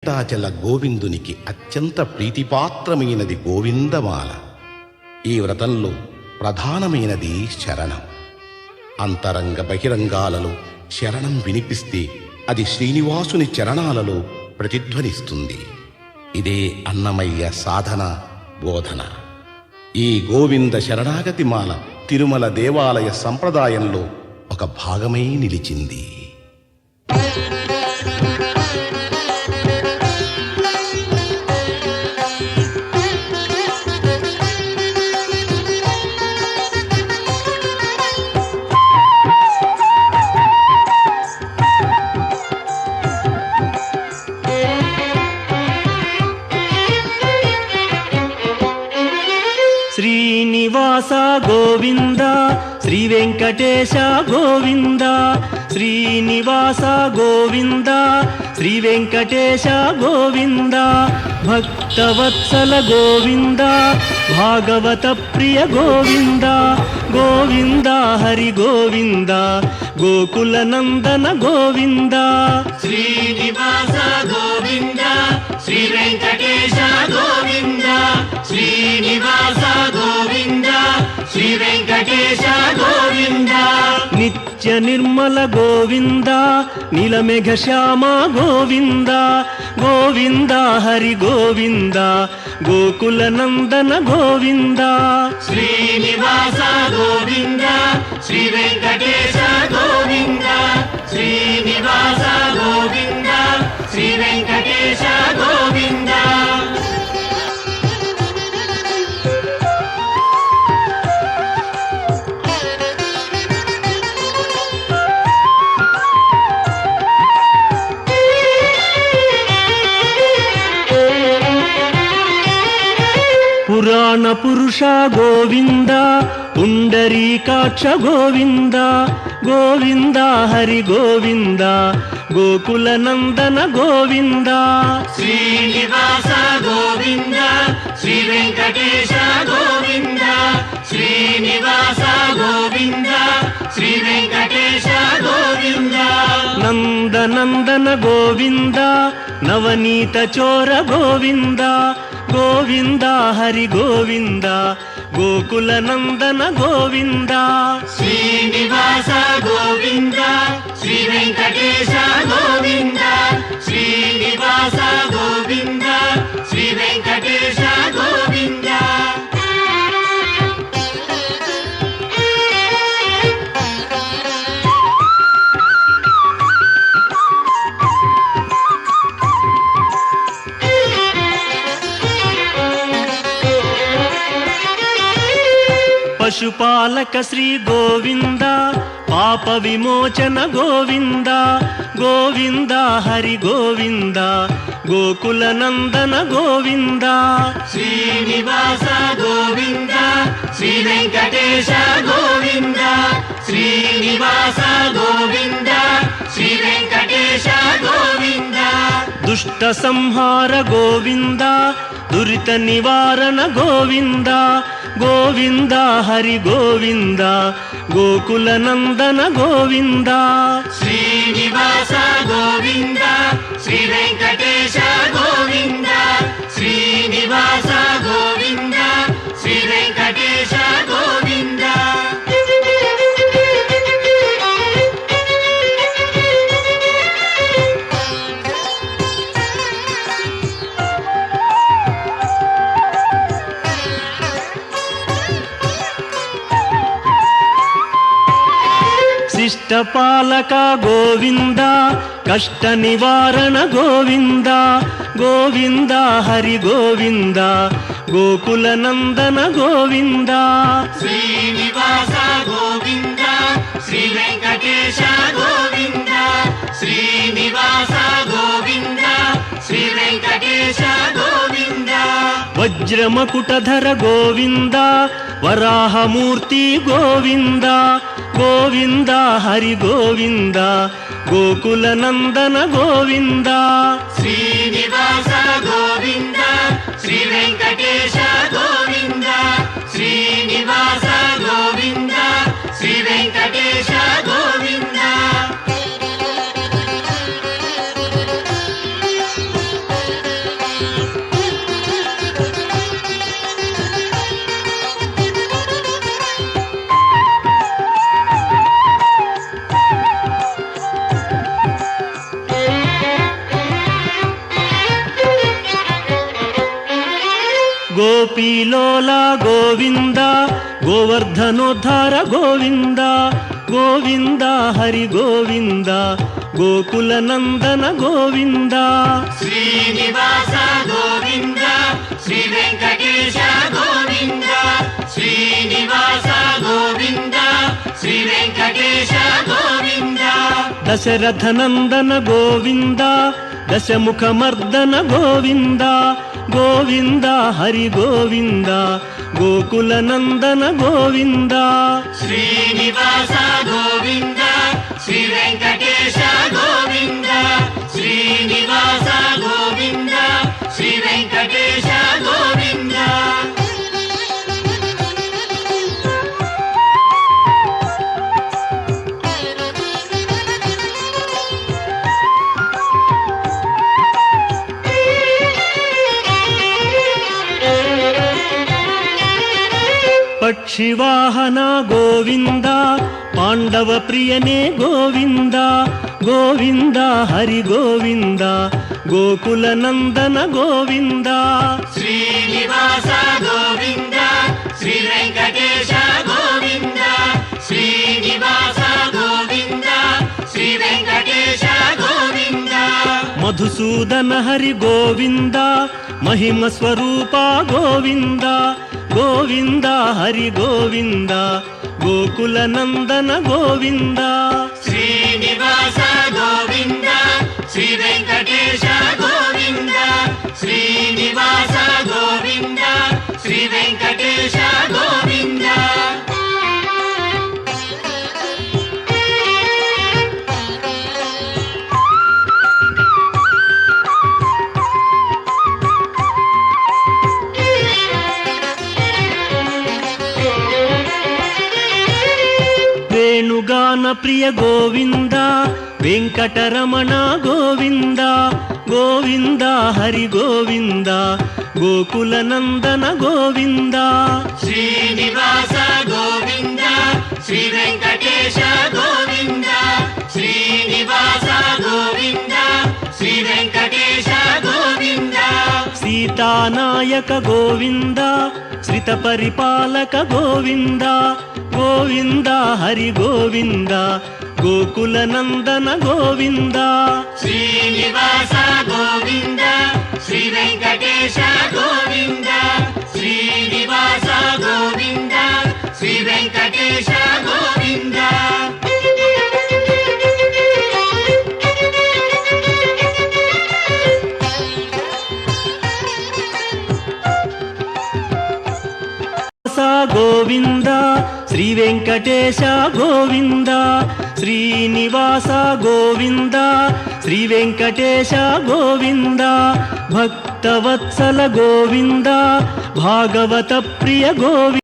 వెంకటాచల గోవిందునికి అత్యంత ప్రీతిపాత్రమైనది గోవిందమాల. ఈ వ్రతంలో ప్రధానమైనది శరణం. అంతరంగ బహిరంగాలలో శరణం వినిపిస్తే అది శ్రీనివాసుని చరణాలలో ప్రతిధ్వనిస్తుంది. ఇదే అన్నమయ్య సాధన బోధన. ఈ గోవింద శరణాగతి మాల తిరుమల దేవాలయ సంప్రదాయంలో ఒక భాగమై నిలిచింది. శ్రీనివాస గోవింద శ్రీ వెంకటేశ గోవింద, శ్రీనివాస గోవింద శ్రీ వెంకటేశ గోవింద, భక్తవత్సల గోవింద భాగవత ప్రియ గోవింద, గోవింద హరి గోవింద గోకుల నందన గోవింద. శ్రీనివాస గోవింద శ్రీ వెంకటేశ గోవింద, శ్రీనివాస గోవింద శ్రీ వెంకటేశ గోవింద. నిత్య నిర్మల గోవింద నీలమేఘ శ్యామ గోవింద, గోవింద హరి గోవింద గోకుల నందన గోవింద. శ్రీనివాస గోవింద శ్రీ వెంకటేశ గోవింద, శ్రీనివాస గోవింద శ్రీ వెంకటేశ గోవింద. పురాణ పురుష గోవింద పుండరీకాక్ష గోవింద, గోవింద హరి గోవింద గోకుల నందన గోవింద. శ్రీనివాస గోవింద శ్రీ వెంకటేశ గోవింద, శ్రీనివాస గోవింద శ్రీ వెంకటేశ గోవింద. నందనందన గోవింద నవనీత చోర గోవింద, గోవింద హరి గోవింద గోకుల నందన గోవింద. శ్రీనివాస గోవింద శ్రీ వెంకటేశ గోవింద, శ్రీనివాస గోవింద శ్రీ వెంకటేశ గోవింద. పశుపాలక శ్రీ గోవింద పాప విమోచన గోవింద, గోవింద హరి గోవింద గోకుల నందన గోవింద. శ్రీనివాస గోవింద శ్రీ వెంకటేశ గోవింద, శ్రీనివాస గోవింద శ్రీ వెంకటేశ గోవింద. దుష్ట సంహార గోవింద దురిత నివారణ గోవింద, గోవింద హరి గోవింద గోకుల నందన గోవింద. శ్రీనివాస గోవింద శ్రీ వెంకటేశ గోవింద, శ్రీనివాస గోవింద శ్రీ వెంకటేశ గోవింద. శిష్టపాలక గోవింద కష్ట నివారణ గోవింద, గోవింద హరి గోవింద గోకుల నందన గోవింద. శ్రీనివాస గోవింద శ్రీ వెంకటేశ గోవింద, శ్రీనివాస గోవింద శ్రీ వెంకటేశ గోవింద. వజ్రమకుటధర గోవింద వరాహమూర్తి గోవింద, గోవింద హరి గోవింద గోకుల నందన గోవింద. శ్రీనివాస గోవింద శ్రీ వెంకటేశ గోవింద, శ్రీనివాస గోవింద శ్రీ వెంకటేశ గోవింద. ಗೋಪಿಲೋಲ ಗೋವಿಂದ ಗೋವರ್ಧನೋದ್ಧಾರ ಗೋವಿಂದ ಗೋವಿಂದ ಹರಿ ಗೋವಿಂದ ಗೋಕುಲ ನಂದನ ಗೋವಿಂದ ಶ್ರೀನಿವಾಸ ಗೋವಿಂದ ಶ್ರೀ ವೆಂಕಟೇಶ ಗೋವಿಂದ ಶ್ರೀನಿವಾಸ ಗೋವಿಂದ ಶ್ರೀ ವೆಂಕಟೇಶ ಗೋವಿಂದ ದಶರಥ ನಂದನ ಗೋವಿಂದ ದಶಮುಖ ಮರ್ದನ ಗೋವಿಂದ ಗೋವಿಂದ ಹರಿ ಗೋವಿಂದ ಗೋಕುಲ ನಂದನ ಗೋವಿಂದ ಶ್ರೀನಿವಾಸ ಗೋವಿಂದ ಶ್ರೀ ವೆಂಕಟೇಶ ಗೋವಿಂದ ಶ್ರೀನಿವಾಸ ಗೋವಿಂದ ಶ್ರೀ ವೆಂಕಟೇಶ ಗೋವಿಂದ ಪಕ್ಷಿವಾಹನ ಗೋವಿಂದ ಪಾಂಡವ ಪ್ರಿಯನೇ ಗೋವಿಂದ ಗೋವಿಂದ ಹರಿ ಗೋವಿಂದ ಗೋಕುಲ ನಂದನ ಗೋವಿಂದ ಶ್ರೀನಿವಾಸ ಗೋವಿಂದ ಶ್ರೀ ವೆಂಕಟೇಶ ಗೋವಿಂದ ಶ್ರೀನಿವಾಸ ಗೋವಿಂದ ಶ್ರೀ ವೆಂಕಟೇಶ ಗೋವಿಂದ ಮಧುಸೂದನ ಹರಿ ಗೋವಿಂದ ಮಹಿಮ ಸ್ವರೂಪ ಗೋವಿಂದ ಗೋವಿಂದ ಹರಿ ಗೋವಿಂದ ಗೋಕುಲ ನಂದನ ಗೋವಿಂದ ಶ್ರೀನಿವಾಸ ಗೋವಿಂದ ಶ್ರೀ ವೆಂಕಟೇಶ ಗೋವಿಂದ ಶ್ರೀನಿವಾಸ ಗೋವಿಂದ ಶ್ರೀ ವೆಂಕಟೇಶ ಗೋವಿಂದ ವೇಣುಗಾನ ಪ್ರಿಯ ಗೋವಿಂದ ವೆಂಕಟರಮಣ ಗೋವಿಂದ ಗೋವಿಂದ ಹರಿ ಗೋವಿಂದ ಗೋಕುಲ ನಂದನ ಗೋವಿಂದ ಶ್ರೀನಿವಾಸ ಗೋವಿಂದ ಶ್ರೀ ವೆಂಕಟೇಶ ಗೋವಿಂದ ಶ್ರೀನಿವಾಸ ಗೋವಿಂದ ಶ್ರೀ ವೆಂಕಟೇಶ ಗೋವಿಂದ ಸೀತಾನಾಯಕ ಗೋವಿಂದ ಶ್ರಿತ ಪರಿಪಾಲಕ ಗೋವಿಂದ ಗೋವಿಂದ ಹರಿ ಗೋವಿಂದ ಗೋಕುಲ ನಂದನ ಗೋವಿಂದ ಶ್ರೀನಿವಾಸ ಗೋವಿಂದ ಶ್ರೀ ವೆಂಕಟೇಶ ಗೋವಿಂದ ಶ್ರೀನಿವಾಸ ಗೋವಿಂದ ಶ್ರೀ ವೆಂಕಟೇಶ ಗೋವಿಂದ ಗೋವಿಂದ ಶ್ರೀ ವೆಂಕಟೇಶ ಗೋವಿಂದ ಶ್ರೀನಿವಾಸ ಗೋವಿಂದ ಶ್ರೀ ವೆಂಕಟೇಶ ಗೋವಿಂದ ಭಕ್ತವತ್ಸಲ ಗೋವಿಂದ ಭಾಗವತ ಪ್ರಿಯ ಗೋವಿಂದ